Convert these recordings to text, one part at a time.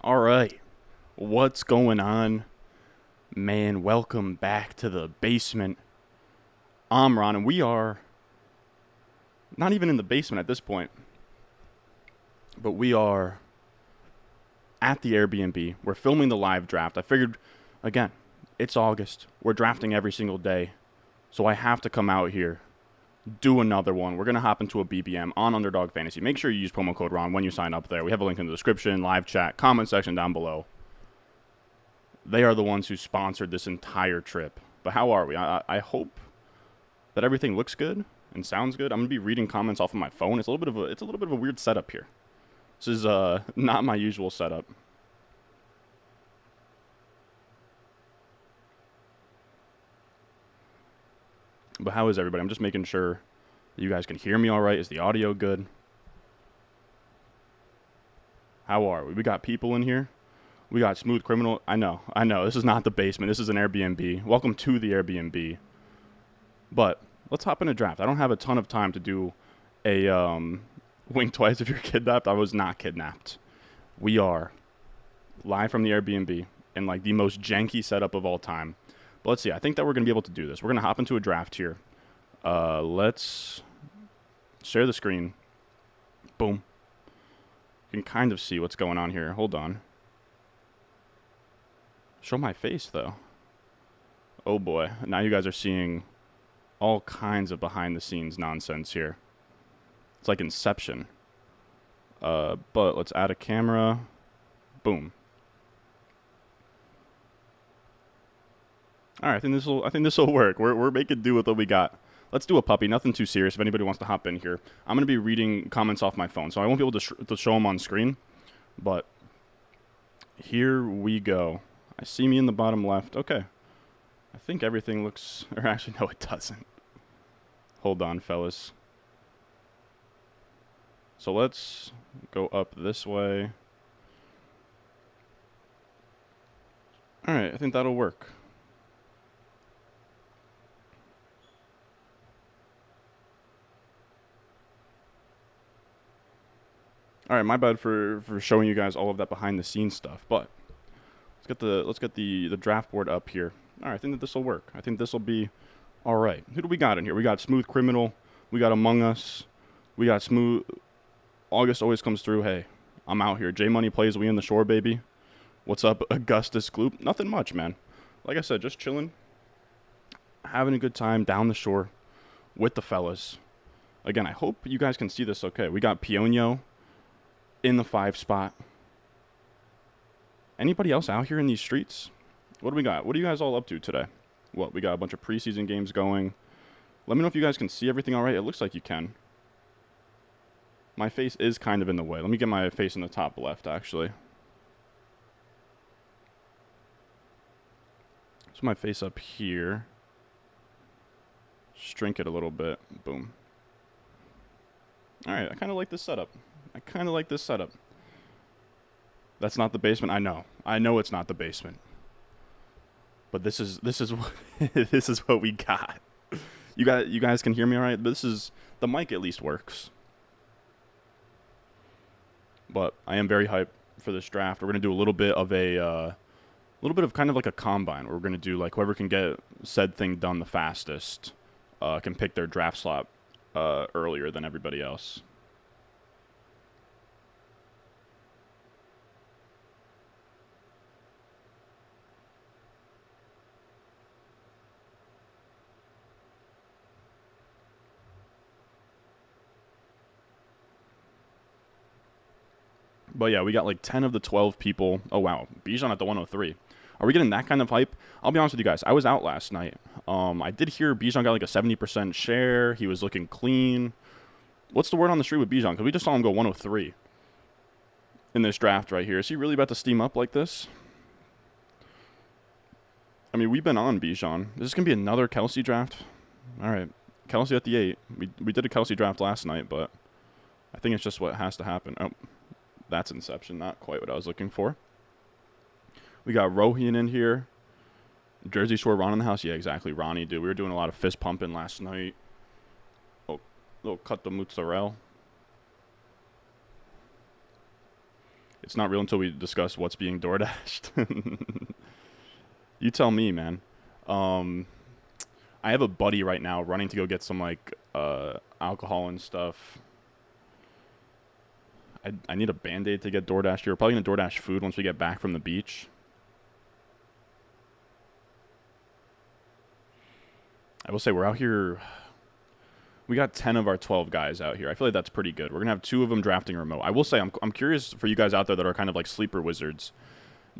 All right. What's going on? Man, welcome back to the basement. I'm Ron, and we are not even in the basement at this point, but we are at the Airbnb. We're filming the live draft. I figured, again, it's August. We're drafting every single day, so I have to come out here, do another one. We're going to hop into a BBM on Underdog Fantasy. Make sure you use promo code Ron when you sign up there. We have a link in the description, live chat, comment section down below. They are the ones who sponsored this entire trip. But how are we? I hope that everything looks good and sounds good. I'm gonna be reading comments off of my phone. It's a little bit of a weird setup here. This is not my usual setup. But how is everybody? I'm just making sure that you guys can hear me all right. Is the audio good? How are we? We got people in here. We got Smooth Criminal. I know. This is not the basement. This is an Airbnb. Welcome to the Airbnb. But let's hop in a draft. I don't have a ton of time to do a wink twice if you're kidnapped. I was not kidnapped. We are live from the Airbnb in like the most janky setup of all time. But let's see. I think that we're going to be able to do this. We're going to hop into a draft here. Let's share the screen. Boom. You can kind of see what's going on here. Hold on. Show my face, though. Oh, boy. Now you guys are seeing all kinds of behind-the-scenes nonsense here. It's like Inception. But let's add a camera. Boom. All right, I think this will work. We're making do with what we got. Let's do a puppy. Nothing too serious. If anybody wants to hop in here, I'm gonna be reading comments off my phone, so I won't be able to show them on screen. But here we go. I see me in the bottom left. Okay. I think everything looks... Or actually, no, it doesn't. Hold on, fellas. So let's go up this way. Alright, I think that'll work. Alright, my bad for showing you guys all of that behind-the-scenes stuff, but... Let's get the draft board up here. All right, I think that this will work. I think this will be all right. Who do we got in here? We got Smooth Criminal. We got Among Us. We got Smooth. August always comes through. Hey, I'm out here. J Money plays. We in the shore, baby. What's up, Augustus Gloop? Nothing much, man. Like I said, just chilling, having a good time down the shore with the fellas. Again, I hope you guys can see this okay. We got Pionio in the 5 spot. Anybody else out here in these streets? What do we got? What are you guys all up to today? What, we got a bunch of preseason games going. Let me know if you guys can see everything all right. It looks like you can. My face is kind of in the way. Let me get my face in the top left, actually. So my face up here. Shrink it a little bit. Boom. All right, I kind of like this setup. That's not the basement. I know it's not the basement. But this is what this is what we got. You guys can hear me all right? But the mic at least works. But I am very hyped for this draft. We're gonna do a little bit of kind of like a combine. We're gonna do like whoever can get said thing done the fastest can pick their draft slot earlier than everybody else. But yeah, we got like 10 of the 12 people. Oh, wow. Bijan at the 103. Are we getting that kind of hype? I'll be honest with you guys. I was out last night. I did hear Bijan got like a 70% share. He was looking clean. What's the word on the street with Bijan? Because we just saw him go 103 in this draft right here. Is he really about to steam up like this? I mean, we've been on Bijan. Is this going to be another Kelsey draft? All right. Kelsey at the 8. We did a Kelsey draft last night, but I think it's just what has to happen. Oh. That's Inception, not quite what I was looking for. We got Rohian in here. Jersey Shore Ron in the house. Yeah, exactly. Ronnie, dude. We were doing a lot of fist pumping last night. Oh, little cut the mozzarella. It's not real until we discuss what's being door dashed. You tell me, man. Um, I have a buddy right now running to go get some like alcohol and stuff. I need a Band-Aid to get DoorDash here. We're probably gonna DoorDash food once we get back from the beach. I will say we're out here. We got 10 of our 12 guys out here. I feel like that's pretty good. We're gonna have 2 of them drafting remote. I will say I'm curious for you guys out there that are kind of like sleeper wizards.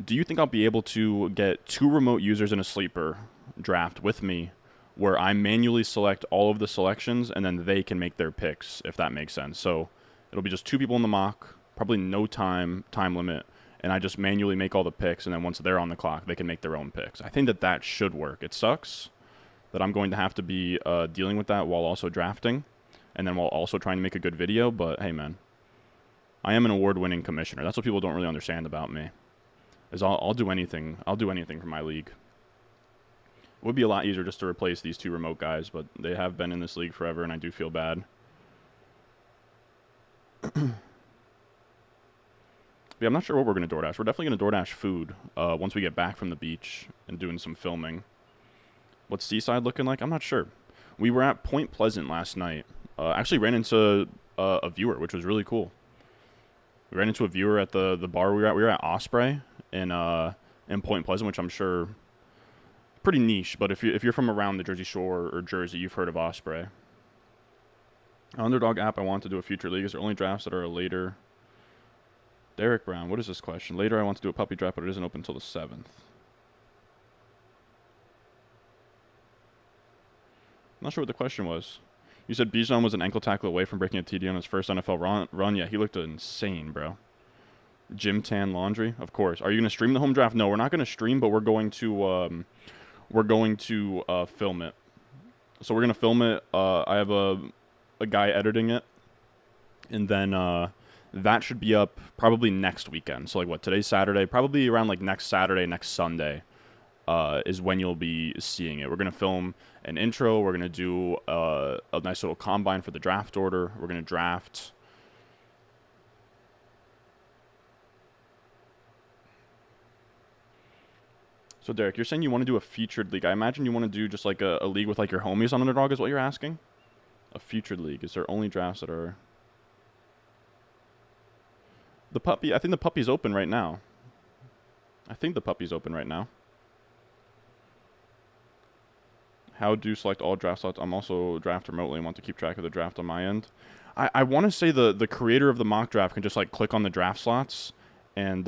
Do you think I'll be able to get 2 remote users in a sleeper draft with me, where I manually select all of the selections and then they can make their picks, if that makes sense? So it'll be just 2 people in the mock, probably no time limit, and I just manually make all the picks, and then once they're on the clock, they can make their own picks. I think that should work. It sucks that I'm going to have to be dealing with that while also drafting, and then while also trying to make a good video, but hey, man. I am an award-winning commissioner. That's what people don't really understand about me, is I'll do anything. I'll do anything for my league. It would be a lot easier just to replace these 2 remote guys, but they have been in this league forever, and I do feel bad. Yeah, I'm not sure what we're going to DoorDash. We're definitely going to DoorDash food once we get back from the beach and doing some filming. What's Seaside looking like? I'm not sure. We were at Point Pleasant last night. Actually ran into a viewer, which was really cool. We ran into a viewer at the bar we were at. We were at Osprey in Point Pleasant, which I'm sure pretty niche. But if you're from around the Jersey Shore or Jersey, you've heard of Osprey. Underdog app, I want to do a future league. Is there only drafts that are later? Derek Brown, what is this question? Later, I want to do a puppy draft, but it isn't open until the 7th. I'm not sure what the question was. You said Bijan was an ankle tackle away from breaking a TD on his first NFL run. Yeah, he looked insane, bro. Gym tan laundry, of course. Are you going to stream the home draft? No, we're not going to stream, but we're going to film it. So we're going to film it. I have a guy editing it, and then that should be up probably next weekend. So like what, today's Saturday, probably around like next Saturday, next Sunday is when you'll be seeing it. We're going to film an intro. We're going to do a nice little combine for the draft order. We're going to draft. So Derek, you're saying you want to do a featured league. I imagine you want to do just like a league with like your homies on Underdog is what you're asking? A featured league. Is there only drafts that are... The puppy, I think the puppy's open right now. How do you select all draft slots? I'm also draft remotely and want to keep track of the draft on my end. I want to say the creator of the mock draft can just like click on the draft slots and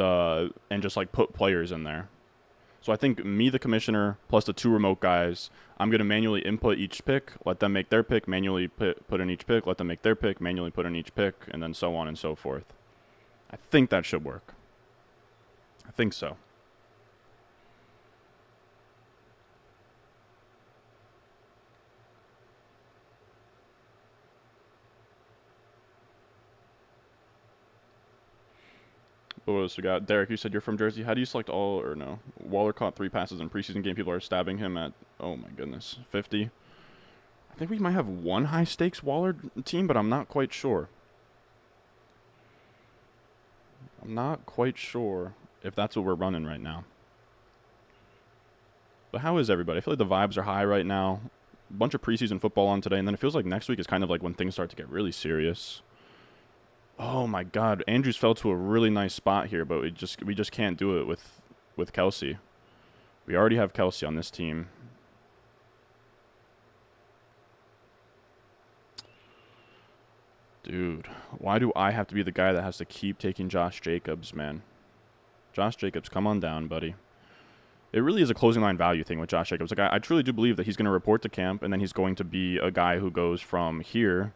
just like put players in there. So I think me, the commissioner, plus the 2 remote guys, I'm going to manually input each pick, let them make their pick, manually put in each pick, let them make their pick, manually put in each pick, and then so on and so forth. I think that should work. I think so. What else we got? Derek, you said you're from Jersey. How do you select all or no? Waller caught 3 passes in preseason game. People are stabbing him at, oh my goodness, 50. I think we might have 1 high stakes Waller team, but I'm not quite sure. I'm not quite sure if that's what we're running right now. But how is everybody? I feel like the vibes are high right now. A bunch of preseason football on today, and then it feels like next week is kind of like when things start to get really serious. Oh my God, Andrews fell to a really nice spot here, but we just can't do it with Kelsey. We already have Kelsey on this team. Dude, why do I have to be the guy that has to keep taking Josh Jacobs, man? Josh Jacobs, come on down, buddy. It really is a closing line value thing with Josh Jacobs. Like I truly do believe that he's going to report to camp, and then he's going to be a guy who goes from here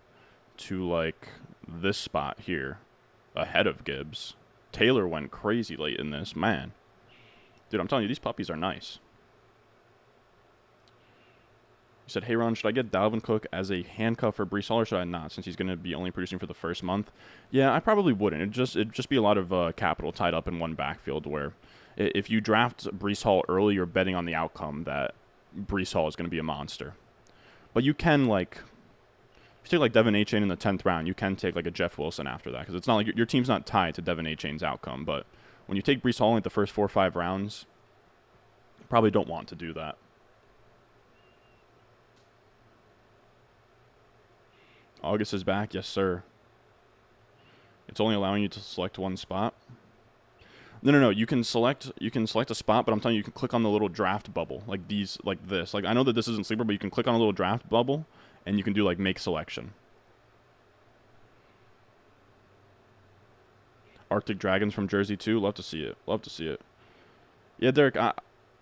to like this spot here ahead of Gibbs. Taylor went crazy late in this, man. Dude, I'm telling you, these puppies are nice. You said, hey, Ron, should I get Dalvin Cook as a handcuff for Breece Hall, or should I not, since he's going to be only producing for the first month? Yeah, I probably wouldn't. It'd just be a lot of capital tied up in one backfield where if you draft Breece Hall early, you're betting on the outcome that Breece Hall is going to be a monster. But you can, like, If you take like Devin Achane in the 10th round, you can take like a Jeff Wilson after that because it's not like your team's not tied to Devin Achane's outcome. But when you take Breece Hall in like the first 4 or 5 rounds, you probably don't want to do that. August is back, yes sir. It's only allowing you to select one spot. No. You can select a spot, but I'm telling you, you can click on the little draft bubble, like this. Like I know that this isn't Sleeper, but you can click on a little draft bubble, and you can do like make selection. Arctic Dragons from Jersey too. Love to see it. Love to see it. Yeah, Derek.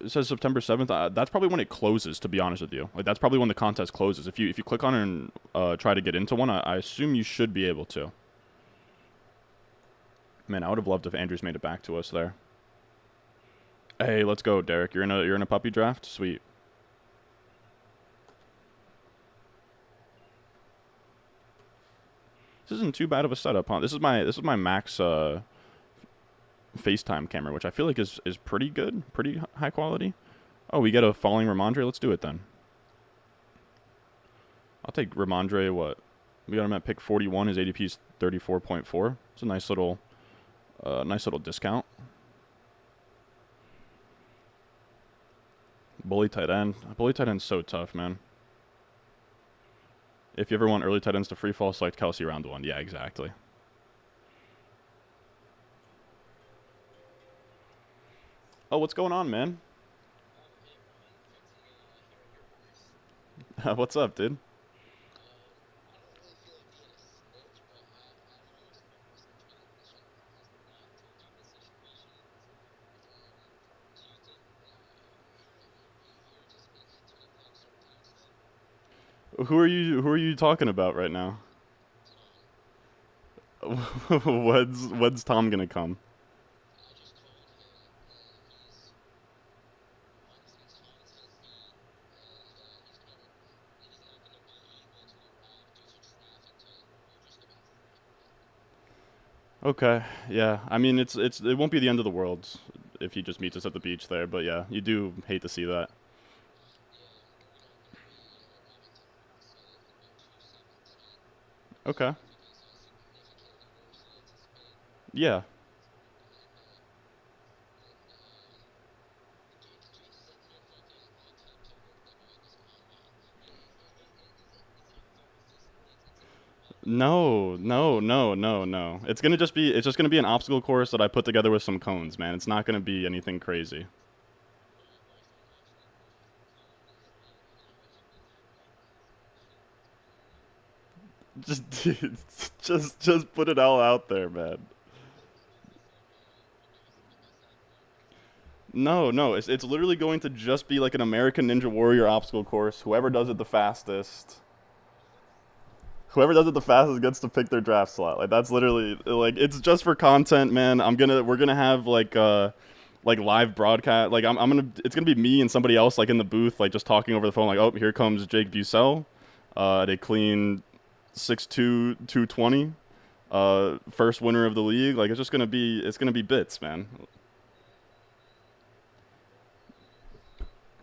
It says September 7th. That's probably when it closes. To be honest with you, like that's probably when the contest closes. If you click on it and try to get into one, I assume you should be able to. Man, I would have loved if Andrews made it back to us there. Hey, let's go, Derek. You're in a puppy draft? Sweet. This isn't too bad of a setup, huh? This is my max FaceTime camera, which I feel like is pretty good, pretty high quality. Oh, we get a falling Ramondre. Let's do it then. I'll take Ramondre. What? We got him at pick 41. His ADP is 34.4. It's a nice little discount. Bully tight end. Bully tight end's so tough, man. If you ever want early tight ends to free fall, select Kelsey round 1. Yeah, exactly. Oh, what's going on, man? What's up, dude? Who are you talking about right now? When's Tom gonna come? Okay, yeah. I mean, it won't be the end of the world if he just meets us at the beach there, but yeah, you do hate to see that. Okay. Yeah. No. It's just gonna be an obstacle course that I put together with some cones, man. It's not gonna be anything crazy. Just, dude, just put it all out there, man. No, it's literally going to just be like an American Ninja Warrior obstacle course. Whoever does it the fastest gets to pick their draft slot. Like that's literally like it's just for content, man. We're gonna have like live broadcast. Like it's gonna be me and somebody else like in the booth, like just talking over the phone. Like, oh, here comes Jake Bussell, at a clean 6'2", 220, first winner of the league. Like it's gonna be bits, man.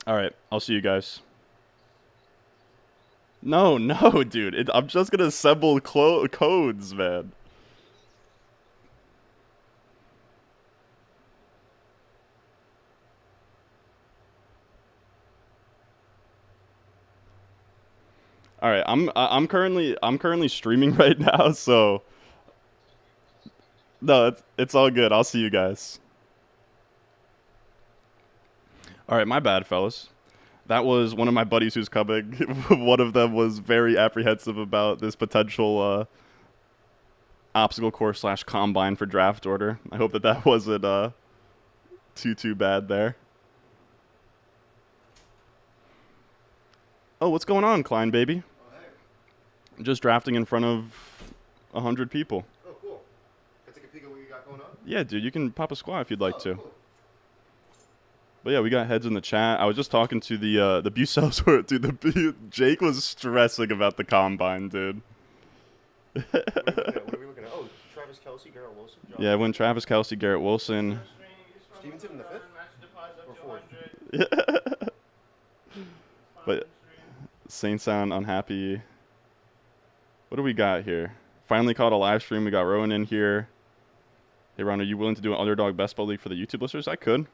All right, I'll see you guys. No, dude. I'm just gonna assemble codes, man. All right, I'm currently streaming right now, so no, it's all good. I'll see you guys. All right, my bad, fellas. That was one of my buddies who's coming. One of them was very apprehensive about this potential obstacle course / combine for draft order. I hope that wasn't too bad there. Oh, what's going on, Klein baby? Oh, hey. Just drafting in front of 100 people. Oh, cool. Can I take a peek at what you got going on? Yeah, dude, you can pop a squat if you'd like to. Cool. But yeah, we got heads in the chat. I was just talking to the Bucells. Dude, Jake was stressing about the combine, dude. What are we looking at? Oh, Travis Kelce, Garrett Wilson. Yeah, when Travis Kelce, Garrett Wilson. Stevenson in the 5th? Or 4th? But Saints sound unhappy. What do we got here? Finally caught a live stream. We got Rowan in here. Hey, Ron, are you willing to do an underdog best ball league for the YouTube listeners? I could.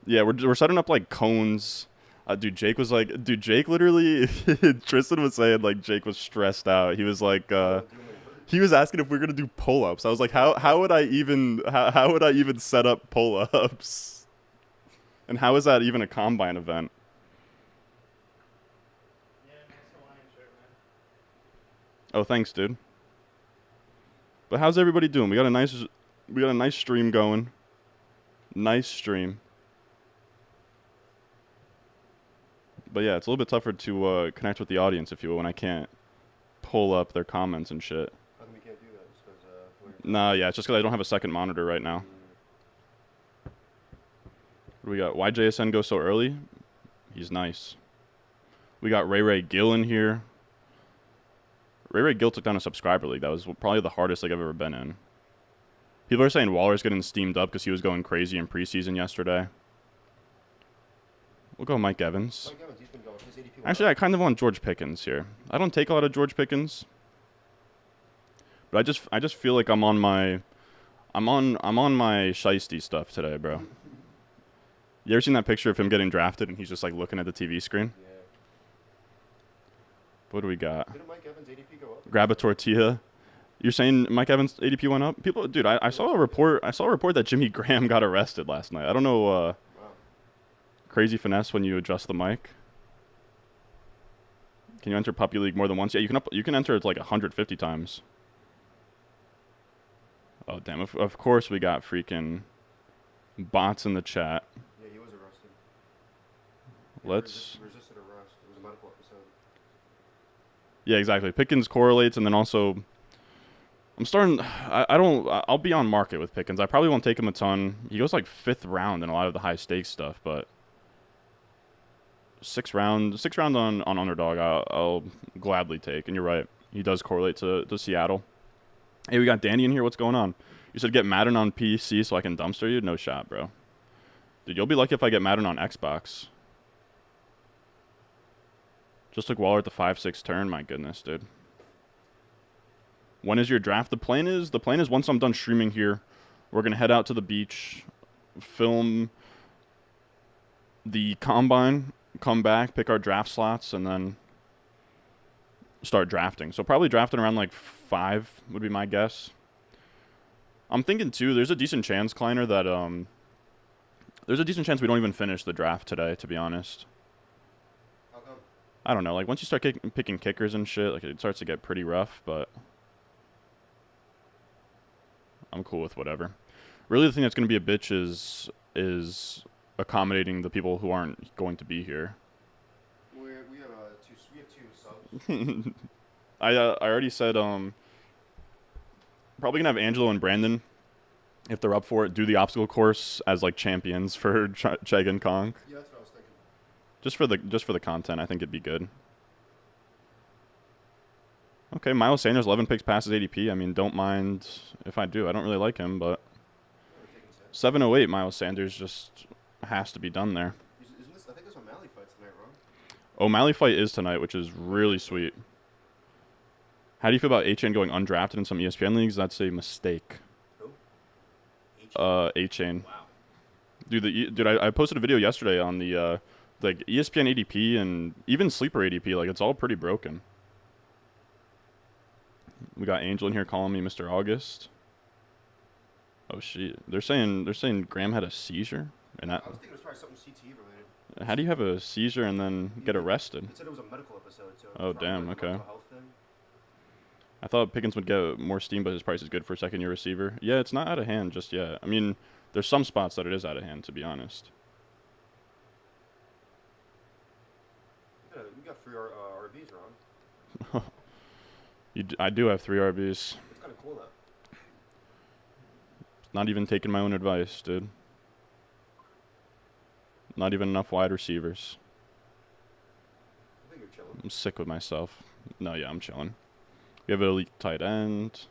Yeah, we're setting up like cones. Dude, Jake literally, Tristan was saying like Jake was stressed out. He was like, he was asking if we were gonna do pull-ups. I was like, how would I even set up pull-ups? And how is that even a combine event? Yeah, nice Hawaiian shirt, man. Oh, thanks, dude. But how's everybody doing? We got a nice stream going. Nice stream. But yeah, it's a little bit tougher to connect with the audience, if you will, when I can't pull up their comments and shit. How come we can't do that? Just 'cause, Nah, yeah, it's just because I don't have a second monitor right now. What do we got? Why JSN go so early? He's nice. We got Ray Gill in here. Ray Gill took down a subscriber league. That was probably the hardest league I've ever been in. People are saying Waller's getting steamed up because he was going crazy in preseason yesterday. We'll go Mike Evans. Mike Evans, he's been going. His ADP went Actually, up. I kind of want George Pickens here. I don't take a lot of George Pickens, but I just feel like I'm on my shiesty stuff today, bro. You ever seen that picture of him getting drafted and he's just like looking at the TV screen? Yeah. What do we got? Didn't Mike Evans' ADP go up? Grab a tortilla. You're saying Mike Evans' ADP went up? People, dude, I saw a report. I saw a report that Jimmy Graham got arrested last night. I don't know. Wow. Crazy finesse when you adjust the mic. Can you enter Puppy League more than once? Yeah, you can enter it like 150 times. Oh damn! Of course we got freaking bots in the chat. Yeah, he was arrested. Let's. Resisted arrest. It was a medical episode. Yeah, exactly. Pickens correlates, and then also, I'm starting. I'll be on market with Pickens. I probably won't take him a ton. He goes like 5th round in a lot of the high stakes stuff, but 6th round on underdog, I'll gladly take. And you're right, he does correlate to Seattle. Hey, we got Danny in here. What's going on? You said get Madden on PC so I can dumpster you? No shot, bro. Dude, you'll be lucky if I get Madden on Xbox. Just took Waller at the 5-6 turn. My goodness, dude. When is your draft? The plan is once I'm done streaming here, we're gonna head out to the beach, film the combine, come back, pick our draft slots, and then start drafting. So probably drafting around like 5 would be my guess. I'm thinking too, there's a decent chance, Kleiner, that there's a decent chance we don't even finish the draft today, to be honest. How come? I don't know, like once you start picking kickers and shit, like it starts to get pretty rough, but I'm cool with whatever. Really the thing that's going to be a bitch is accommodating the people who aren't going to be here. We have two subs. I already said probably gonna have Angelo and Brandon, if they're up for it, do the obstacle course as like champions for Chegg and Kong. Yeah, that's what I was thinking. Just for the content, I think it'd be good. Okay, Miles Sanders 11 picks passes ADP. I mean, don't mind if I do. I don't really like him, but 708 Miles Sanders just has to be done there. Isn't this? I think this O'Malley fight's tonight, wrong? O'Malley fight is tonight, which is really sweet. How do you feel about HN going undrafted in some ESPN leagues? That's a mistake. Who? HN. Wow. Dude, I posted a video yesterday on the like ESPN ADP and even sleeper ADP. Like it's all pretty broken. We got Angel in here calling me Mr. August. Oh shit! They're saying Graham had a seizure, and I was thinking it was probably something CTE related. how do you have a seizure and then get arrested? It said it was a medical episode. So Oh, probably damn, like a okay. mental health thing. I thought Pickens would get more steam, but his price is good for a second-year receiver. Yeah, it's not out of hand just yet. I mean, there's some spots that it is out of hand, to be honest. Yeah, we got free RBs, Ron. I do have 3 RBs. It's kind of cool though. Not even taking my own advice, dude. Not even enough wide receivers. I think you're chilling. I'm sick with myself. No, yeah, I'm chilling. We have an elite tight end.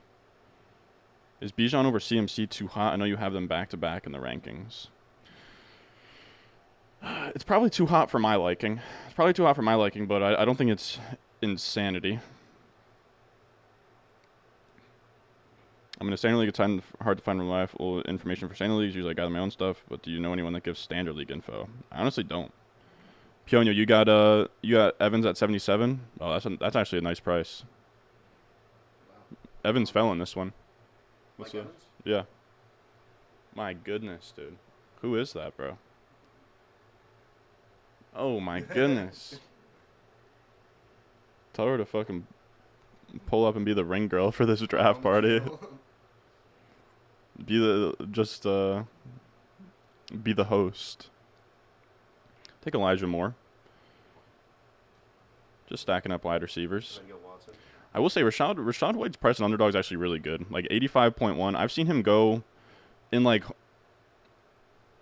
Is Bijan over CMC too hot? I know you have them back-to-back in the rankings. It's probably too hot for my liking. But I don't think it's insanity. I'm in a standard league. It's hard to find reliable information for standard leagues. Usually I gather my own stuff. But do you know anyone that gives standard league info? I honestly don't. Pionio, you got Evans at 77. Oh, that's actually a nice price. Wow. Evans fell in this one. Mike Evans? Yeah. My goodness, dude. Who is that, bro? Oh my goodness. Tell her to fucking pull up and be the ring girl for this draft party. Be the host. Take Elijah Moore. Just stacking up wide receivers. I will say Rashad White's price on underdog is actually really good. Like 85.1. I've seen him go in like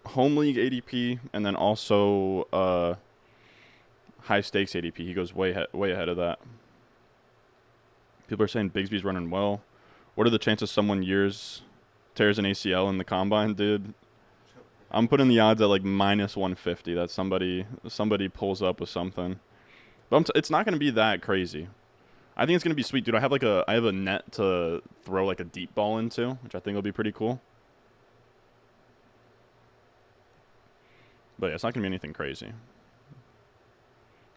home league ADP and then also high stakes ADP. He goes way ahead of that. People are saying Bigsby's running well. What are the chances someone tears an ACL in the combine, dude? I'm putting the odds at like minus 150 that somebody pulls up with something. But it's not going to be that crazy. I think it's going to be sweet, dude. I have a net to throw like a deep ball into, which I think will be pretty cool. But yeah, it's not going to be anything crazy.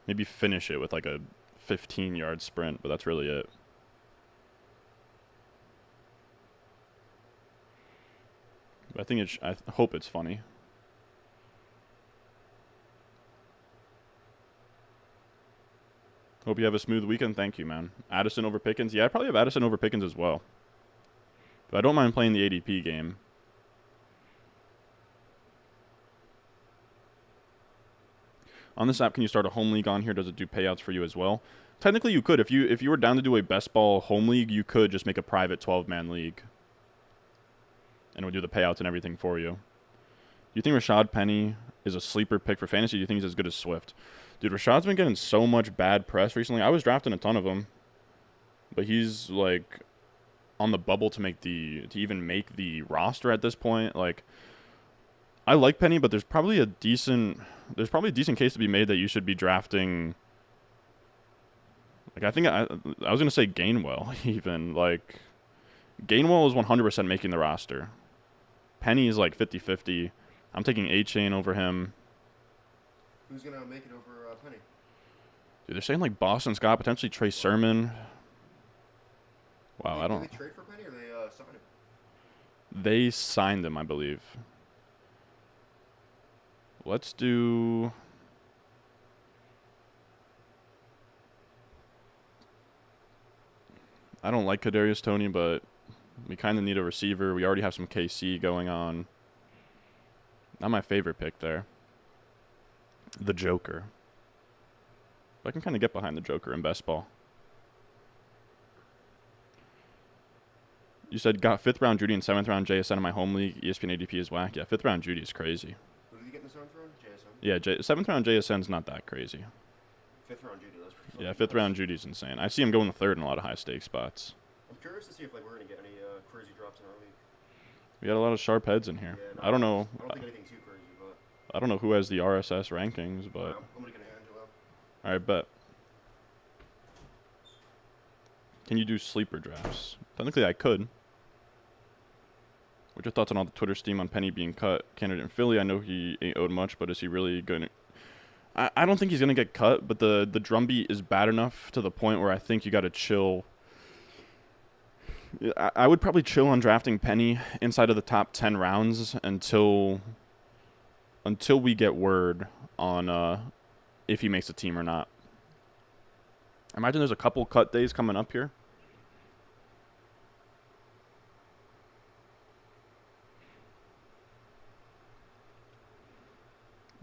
Maybe finish it with like a 15-yard sprint, but that's really it. But I hope it's funny. Hope you have a smooth weekend. Thank you, man. Addison over Pickens. Yeah, I probably have Addison over Pickens as well. But I don't mind playing the ADP game. On this app, can you start a home league on here? Does it do payouts for you as well? Technically, you could. If you were down to do a best ball home league, you could just make a private 12-man league. And it would do the payouts and everything for you. Do you think Rashad Penny is a sleeper pick for fantasy? Do you think he's as good as Swift? Dude, Rashad's been getting so much bad press recently. I was drafting a ton of him. But he's, like, on the bubble to even make the roster at this point. Like, I like Penny, but there's probably a decent case to be made that you should be drafting. Like, I think I was gonna say Gainwell even. Like, Gainwell is 100% making the roster. Penny is like 50-50. I'm taking A-Chain over him. Who's gonna make it over Penny? Dude, they're saying like Boston Scott, potentially Trey Sermon. Wow, I don't. Did they trade for Penny or they signed him? They signed him, I believe. Let's do. I don't like Kadarius Toney, but we kind of need a receiver. We already have some KC going on. Not my favorite pick there. The Joker. I can kind of get behind the Joker in best ball. You said got 5th round Judy and 7th round JSN in my home league. ESPN ADP is whack. Yeah, 5th round Judy is crazy. Who did you get in the 7th round? JSN? Yeah, 7th round JSN's not that crazy. 5th round Judy, that's pretty Yeah, 5th round Judy's insane. I see him going the 3rd in a lot of high stakes spots. I'm curious to see if like we're gonna get any crazy drops in our league. We got a lot of sharp heads in here. Yeah, no, I don't know. I don't think anything too crazy, but I don't know who has the RSS rankings, but I'm gonna get Angelo. all right, bet. Can you do sleeper drafts? Technically, I could. What's your thoughts on all the Twitter steam on Penny being cut? Candidate in Philly, I know he ain't owed much, but is he really going to... I don't think he's going to get cut, but the drumbeat is bad enough to the point where I think you got to chill. I would probably chill on drafting Penny inside of the top 10 rounds until we get word on if he makes a team or not. Imagine there's a couple cut days coming up here.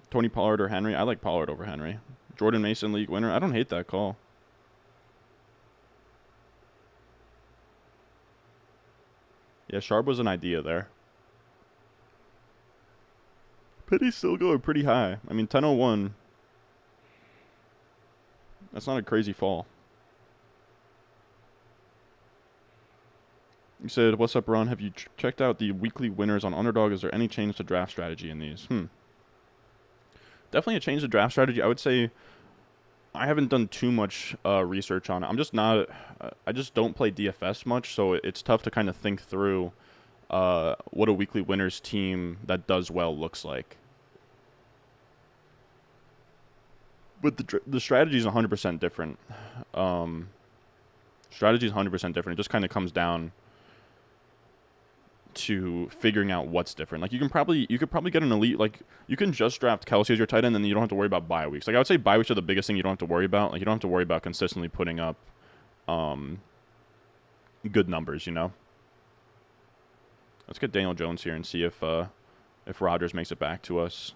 Tony Pollard or Henry? I like Pollard over Henry. Jordan Mason league winner? I don't hate that call. Yeah, Sharp was an idea there. Penny's still going pretty high. I mean, 1001. That's not a crazy fall. You said, what's up, Ron? Have you checked out the weekly winners on Underdog? Is there any change to draft strategy in these? Definitely a change to draft strategy. I would say I haven't done too much research on it. I'm just not. I just don't play DFS much, so it's tough to kind of think through what a weekly winners team that does well looks like. But the strategy is 100% different. Strategy is 100% different. It just kind of comes down to figuring out what's different. Like you could probably get an elite, like you can just draft Kelsey as your tight end and then you don't have to worry about bye weeks. Like I would say bye weeks are the biggest thing you don't have to worry about. Like you don't have to worry about consistently putting up good numbers, you know. Let's get Daniel Jones here and see if Rodgers makes it back to us.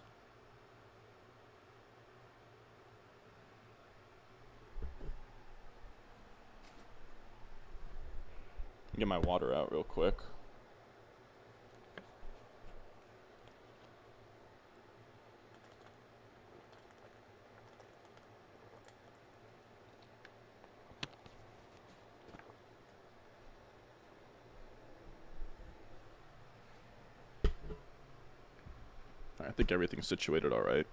Get my water out real quick. I think everything's situated all right.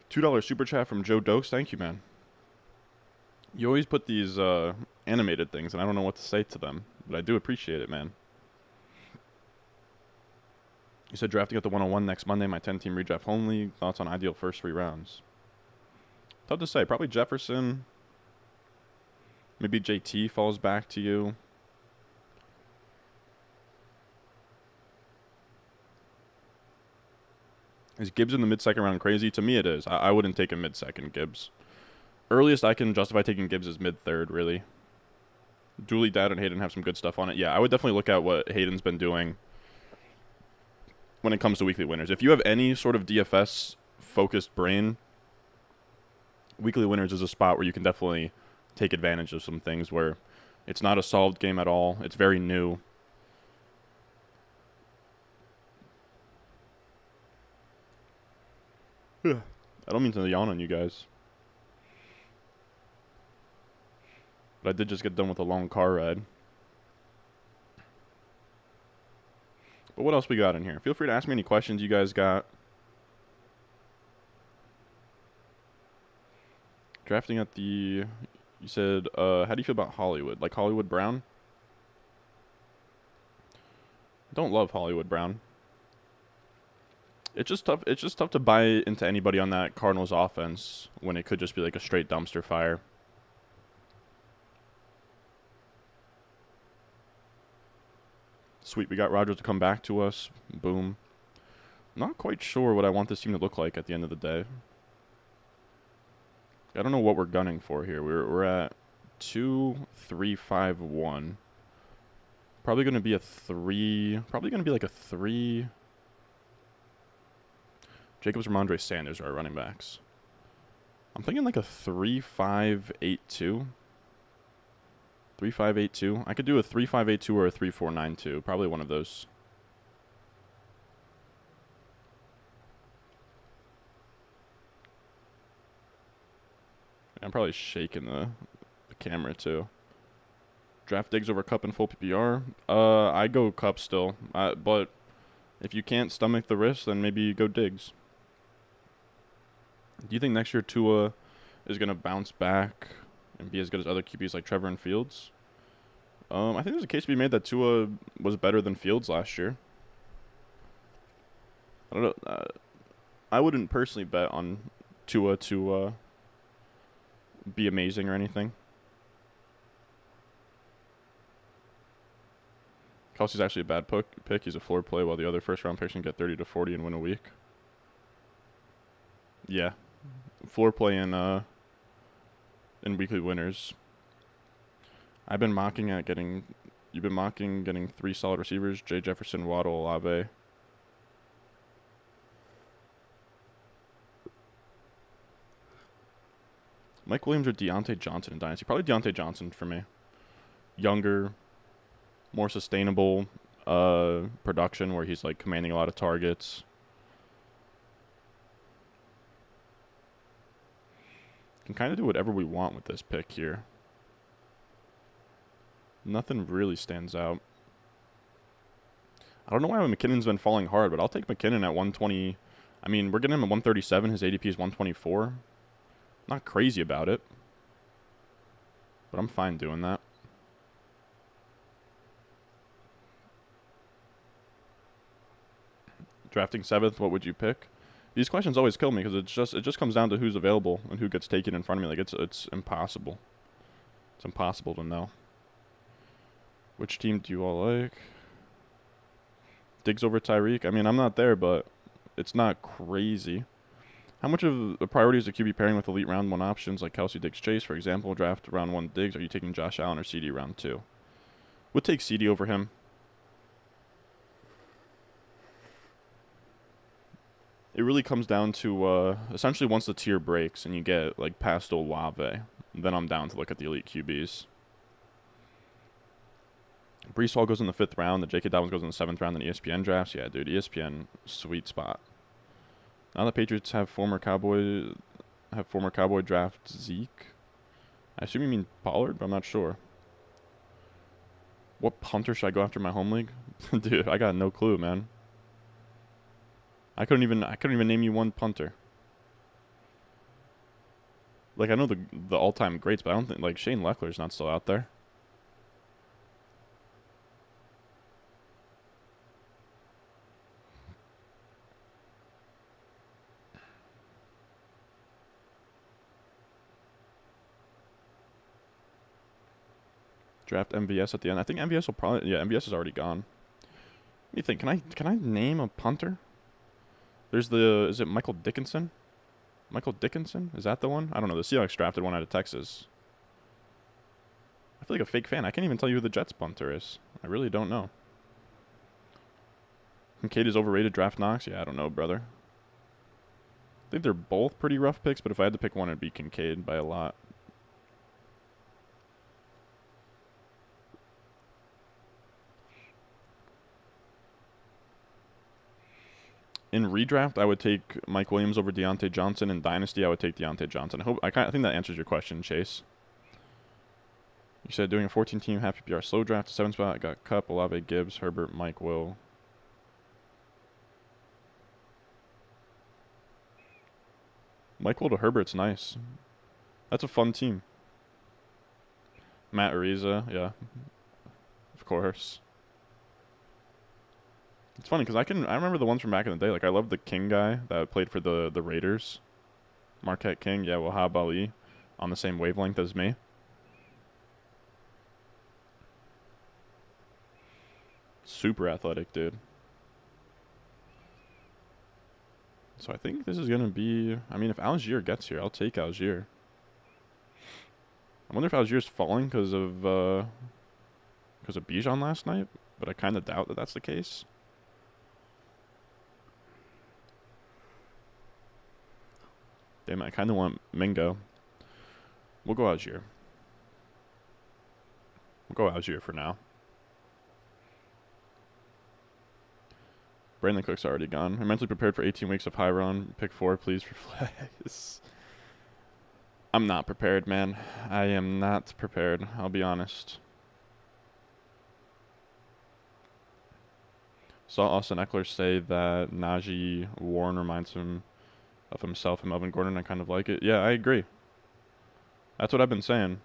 $2 super chat from Joe Dokes. Thank you, man. You always put these animated things, and I don't know what to say to them, but I do appreciate it, man. You said drafting at the 101 next Monday, my 10-team redraft home league. Thoughts on ideal first 3 rounds? Tough to say. Probably Jefferson. Maybe JT falls back to you. Is Gibbs in the mid-second round crazy? To me, it is. I wouldn't take a mid-second Gibbs. Earliest I can justify taking Gibbs is mid-third, really. Dooley, Dad, and Hayden have some good stuff on it. Yeah, I would definitely look at what Hayden's been doing when it comes to weekly winners. If you have any sort of DFS-focused brain, weekly winners is a spot where you can definitely take advantage of some things where it's not a solved game at all. It's very new. I don't mean to yawn on you guys. But I did just get done with a long car ride. But what else we got in here? Feel free to ask me any questions you guys got. Drafting at the... You said, how do you feel about Hollywood? Like Hollywood Brown? I don't love Hollywood Brown. It's just tough to buy into anybody on that Cardinals offense when it could just be like a straight dumpster fire. Sweet, we got Rodgers to come back to us. Boom. Not quite sure what I want this team to look like at the end of the day. I don't know what we're gunning for here. We're at 2-3-5-1. Probably going to be a 3. Probably going to be like a 3. Jacobs, Ramondre, Sanders are our running backs. I'm thinking like a 3-5-8-2. 3-5-8-2. I could do a 3-5-8-2 or a 3-4-9-2. Probably one of those. I'm probably shaking the camera too. Draft Diggs over Cup in full PPR. I go Cup still. But if you can't stomach the risk, then maybe go Diggs. Do you think next year Tua is going to bounce back and be as good as other QBs like Trevor and Fields? I think there's a case to be made that Tua was better than Fields last year. I don't know. I wouldn't personally bet on Tua to be amazing or anything. Kelsey's actually a bad pick. He's a floor play while the other first-round picks can get 30 to 40 and win a week. Yeah. Floor play in weekly winners. You've been mocking getting 3 solid receivers, Jay Jefferson, Waddle, Olave. Mike Williams or Deontay Johnson in Dynasty? Probably Deontay Johnson for me. Younger, more sustainable production where he's like commanding a lot of targets. Can kind of do whatever we want with this pick here. Nothing really stands out. I don't know why McKinnon's been falling hard, but I'll take McKinnon at 120. I mean, we're getting him at 137. His ADP is 124. Not crazy about it, but I'm fine doing that. Drafting 7th, what would you pick? These questions always kill me because it just comes down to who's available and who gets taken in front of me. Like it's impossible. It's impossible to know. Which team do you all like? Diggs over Tyreek. I mean, I'm not there, but it's not crazy. How much of the priority is the QB pairing with elite round 1 options like Kelsey, Diggs, Chase, for example? Draft round 1 Diggs. Are you taking Josh Allen or CD round 2? Would take CD over him. It really comes down to essentially once the tier breaks and you get like past Olave, then I'm down to look at the elite QBs. Brees Hall goes in the 5th round. The J.K. Dobbins goes in the 7th round. Then ESPN drafts. Yeah, dude, ESPN, sweet spot. Now the Patriots have former Cowboy draft Zeke. I assume you mean Pollard, but I'm not sure. What punter should I go after in my home league? Dude, I got no clue, man. I couldn't even name you one punter. Like I know the all-time greats, but I don't think like Shane Leckler's not still out there. Draft MVS at the end. I think MVS will probably MVS is already gone. What do you think? Can I name a punter? Is it Michael Dickinson? Michael Dickinson? Is that the one? I don't know. The Seahawks drafted one out of Texas. I feel like a fake fan. I can't even tell you who the Jets punter is. I really don't know. Kincaid is overrated. Draft Knox? Yeah, I don't know, brother. I think they're both pretty rough picks, but if I had to pick one, it'd be Kincaid by a lot. In redraft, I would take Mike Williams over Deontay Johnson. In Dynasty, I would take Deontay Johnson. I think that answers your question, Chase. You said doing a 14-team half PPR slow draft, 7th spot. I got Kupp, Olave, Gibbs, Herbert, Mike Will. Mike Will to Herbert's nice. That's a fun team. Matt Ariza, yeah, of course. It's funny because I remember the ones from back in the day. Like I love the King guy that played for the Raiders, Marquette King. Yeah, Wahab Ali, on the same wavelength as me. Super athletic, dude. So I think this is gonna be. I mean, if Algier gets here, I'll take Algier. I wonder if Algier's falling because of Bijan last night, but I kind of doubt that that's the case. Damn, I kind of want Mingo. We'll go Algier. We'll go Algier for now. Brandon Cook's already gone. I'm mentally prepared for 18 weeks of high run. Pick 4, please, for flags. I'm not prepared, man. I am not prepared. I'll be honest. Saw Austin Eckler say that Najee Warren reminds him of himself and Melvin Gordon. I kind of like it. Yeah, I agree. That's what I've been saying.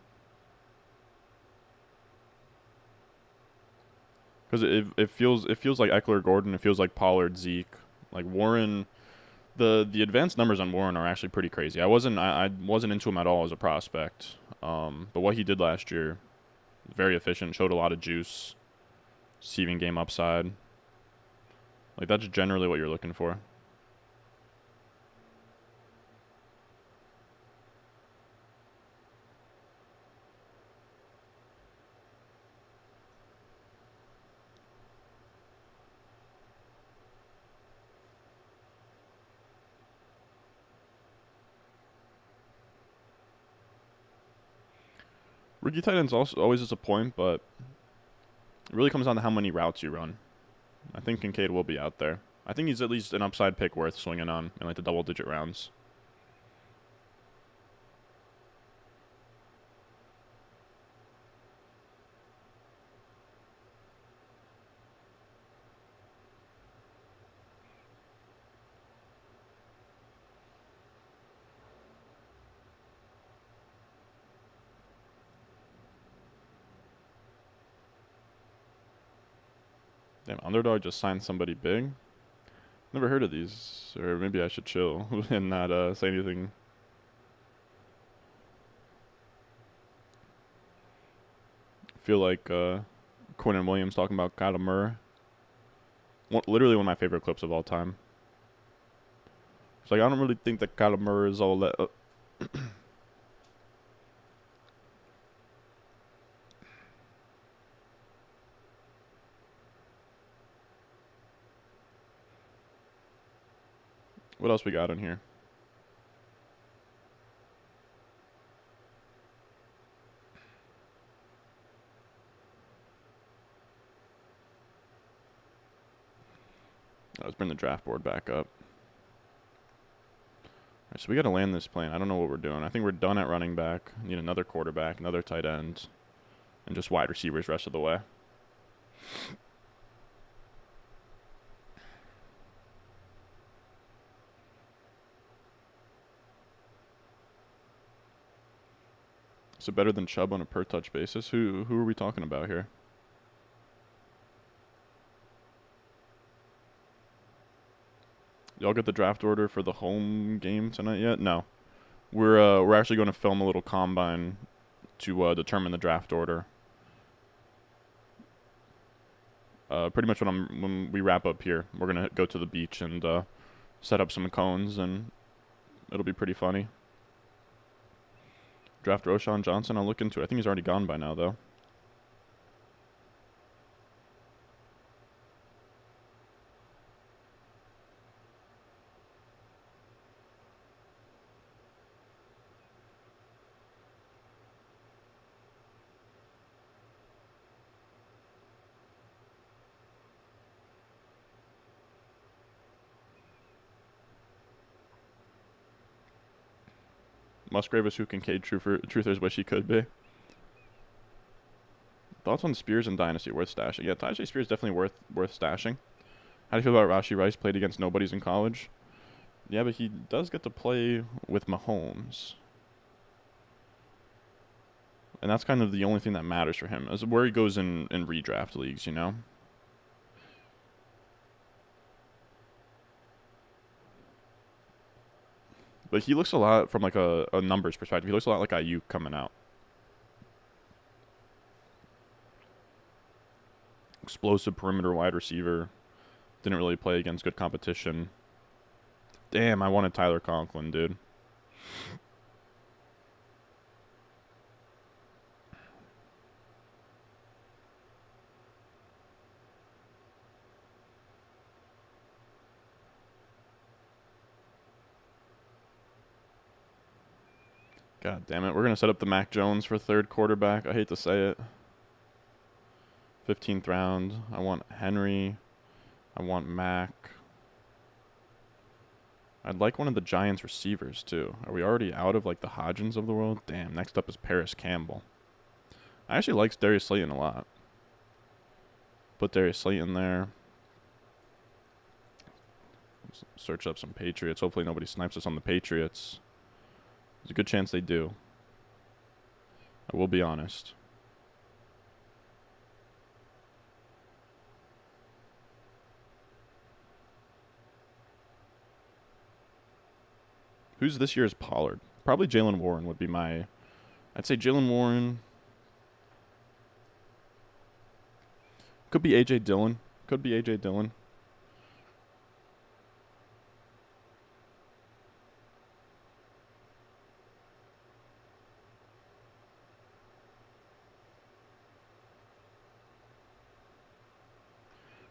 Because it feels like Eckler Gordon. It feels like Pollard Zeke. Like Warren, the advanced numbers on Warren are actually pretty crazy. I wasn't into him at all as a prospect. But what he did last year, very efficient. Showed a lot of juice. Receiving game upside. Like that's generally what you're looking for. Rookie tight ends also always disappoint, but it really comes down to how many routes you run. I think Kincaid will be out there. I think he's at least an upside pick worth swinging on in like the double-digit rounds. Damn, Underdog just signed somebody big. Never heard of these, or maybe I should chill and not say anything. Feel like Quinn and Williams talking about Kyler Murray. Literally one of my favorite clips of all time. It's like, I don't really think that Kyler Murray is all that. What else we got in here? Let's bring the draft board back up. Alright, so we got to land this plane. I don't know what we're doing. I think we're done at running back. Need another quarterback, another tight end, and just wide receivers rest of the way. So better than Chubb on a per touch basis? Who are we talking about here? Y'all get the draft order for the home game tonight yet? No. We're actually going to film a little combine to determine the draft order. Pretty much when we wrap up here, we're gonna go to the beach and set up some cones, and it'll be pretty funny. Draft Roshan Johnson, I'll look into it. I think he's already gone by now, though. Musgrave is who Kincaid Truthers wish he could be. Thoughts on Spears and Dynasty worth stashing? Yeah, Tajay Spears definitely worth stashing. How do you feel about Rashi Rice? Played against nobodies in college. Yeah, but he does get to play with Mahomes. And that's kind of the only thing that matters for him, is where he goes in redraft leagues, you know? But he looks a lot, from like a numbers perspective, he looks a lot like Ayuk coming out. Explosive perimeter wide receiver. Didn't really play against good competition. Damn, I wanted Tyler Conklin, dude. God damn it. We're going to set up the Mac Jones for third quarterback. I hate to say it. 15th round. I want Henry. I want Mac. I'd like one of the Giants receivers, too. Are we already out of, like, the Hodgins of the world? Damn, next up is Paris Campbell. I actually like Darius Slayton a lot. Put Darius Slayton there. Let's search up some Patriots. Hopefully nobody snipes us on the Patriots. There's a good chance they do. I will be honest. Who's this year's Pollard? Probably Jalen Warren would be my... I'd say Jalen Warren. Could be A.J. Dillon. Could be A.J. Dillon.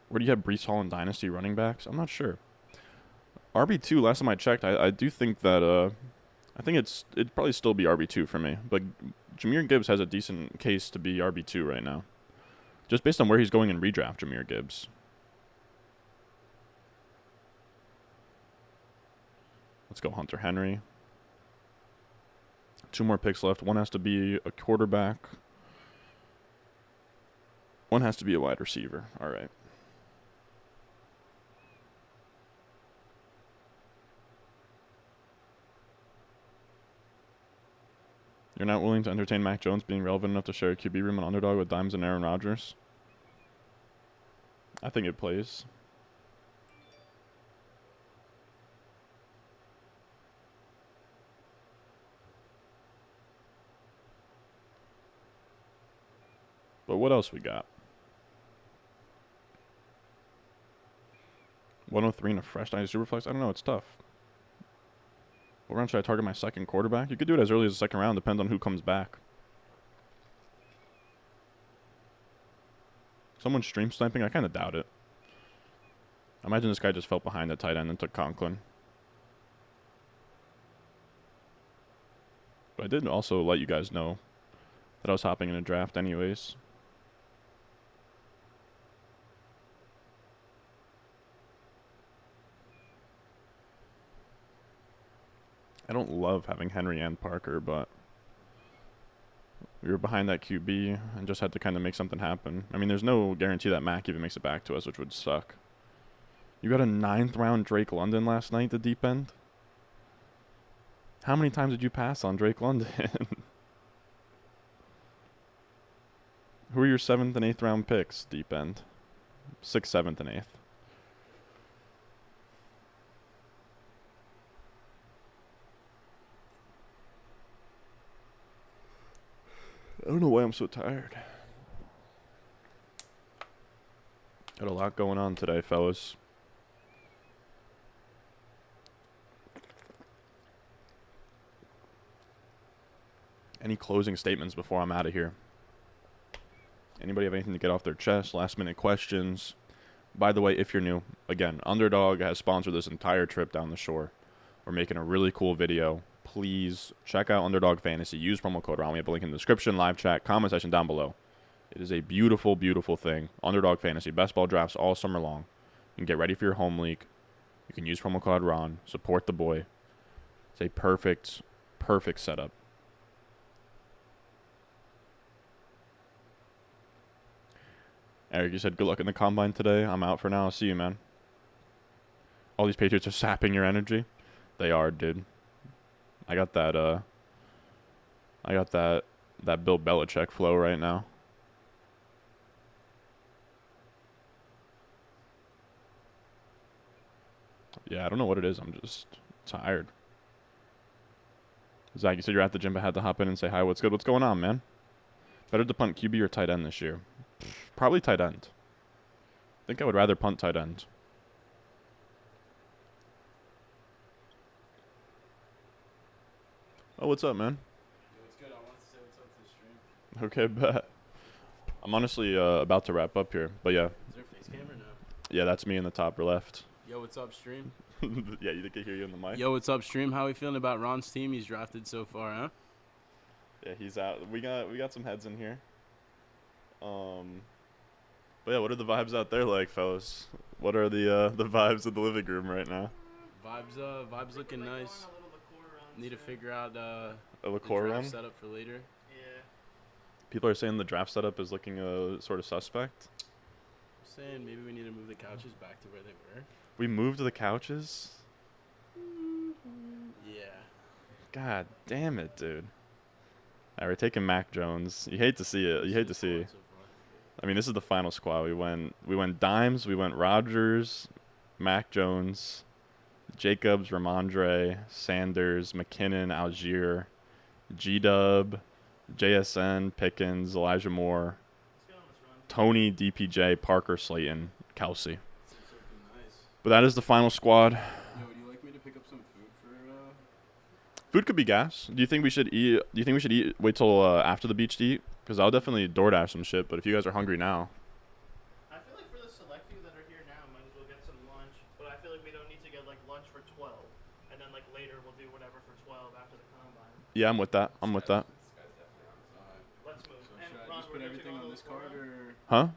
Where do you have Breece Hall and Dynasty running backs? I'm not sure. RB2, last time I checked, I do think that, I think it'd probably still be RB2 for me. But Jahmyr Gibbs has a decent case to be RB2 right now. Just based on where he's going in redraft, Jahmyr Gibbs. Let's go Hunter Henry. 2 more picks left. One has to be a quarterback. One has to be a wide receiver. All right. You're not willing to entertain Mac Jones being relevant enough to share a QB room and underdog with Dimes and Aaron Rodgers? I think it plays. But what else we got? 103 and a fresh 90 Superflex? I don't know. It's tough. What round should I target my second quarterback? You could do it as early as the second round. Depends on who comes back. Someone stream sniping? I kind of doubt it. I imagine this guy just felt behind at tight end and took Conklin. But I did also let you guys know that I was hopping in a draft anyways. I don't love having Henry and Parker, but we were behind that QB and just had to kind of make something happen. I mean, there's no guarantee that Mac even makes it back to us, which would suck. You got a 9th round Drake London last night, the deep end? How many times did you pass on Drake London? Who are your 7th and 8th round picks, deep end? 6th, 7th, and 8th. I don't know why I'm so tired. Got a lot going on today, fellas. Any closing statements before I'm out of here? Anybody have anything to get off their chest? Last minute questions? By the way, if you're new, again, Underdog has sponsored this entire trip down the shore. We're making a really cool video. Please check out Underdog Fantasy. Use promo code RON. We have a link in the description, live chat, comment section down below. It is a beautiful, beautiful thing. Underdog Fantasy. Best ball drafts all summer long. You can get ready for your home league. You can use promo code RON. Support the boy. It's a perfect, perfect setup. Eric, you said good luck in the combine today. I'm out for now. I'll see you, man. All these Patriots are sapping your energy. They are, dude. I got that Bill Belichick flow right now. Yeah, I don't know what it is. I'm just tired. Zach, you said you're at the gym, but had to hop in and say hi. What's good? What's going on, man? Better to punt QB or tight end this year? Probably tight end. I think I would rather punt tight end. Oh, what's up, man? Yo, what's good? I wanted to say what's up to the stream. Okay, bet. I'm honestly about to wrap up here, but yeah. Is there a face cam or no? Yeah, that's me in the top left. Yo, what's up, stream? Yeah, you think I hear you in the mic? Yo, what's up, stream? How we feeling about Ron's team? He's drafted so far, huh? Yeah, he's out. We got some heads in here. But yeah, what are the vibes out there like, fellas? What are the vibes of the living room right now? Vibes looking nice. Need to figure out A the liqueur draft run? setup for later. Yeah. People are saying the draft setup is looking sort of suspect. I'm saying maybe we need to move the couches back to where they were. We moved the couches? Yeah. God damn it, dude. Alright, we're taking Mac Jones. You hate to see it. You hate to see. So far. I mean, this is the final squad. We went Dimes, we went Rodgers, Mac Jones, Jacobs, Ramondre, Sanders, McKinnon, Algier, G-Dub, JSN, Pickens, Elijah Moore, Tony, DPJ, Parker, Slayton, Kelsey. It's looking nice. But that is the final squad. Yo, would you like me to pick up some food for Food could be gas. Do you think we should eat? Do you think we should eat? Wait till after the beach to eat? Because I'll definitely DoorDash some shit. But if you guys are hungry now, I feel like for the select few that are here now, might as well get some lunch. But I feel like we don't need to get like lunch for 12, and then like later we'll do whatever for 12 after the combine. yeah, I'm with that. I'm with that. Let's move. So And should I Ron, just we're put good to everything go on into this the core card run? or? Huh?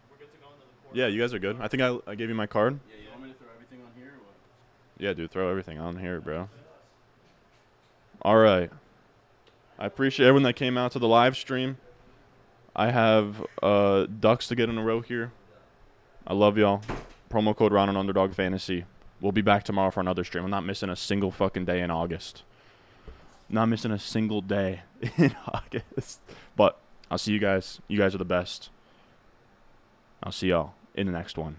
We're good to go into the core. Yeah, run? you guys are good. I think I gave you my card. Yeah, you want me to throw everything on here or what? Yeah, dude, throw everything on here, bro. All right. I appreciate everyone that came out to the live stream. I have ducks to get in a row here. I love y'all. Promo code Ron on Underdog Fantasy. We'll be back tomorrow for another stream. I'm not missing a single fucking day in August. Not missing a single day in August. But I'll see you guys. You guys are the best. I'll see y'all in the next one.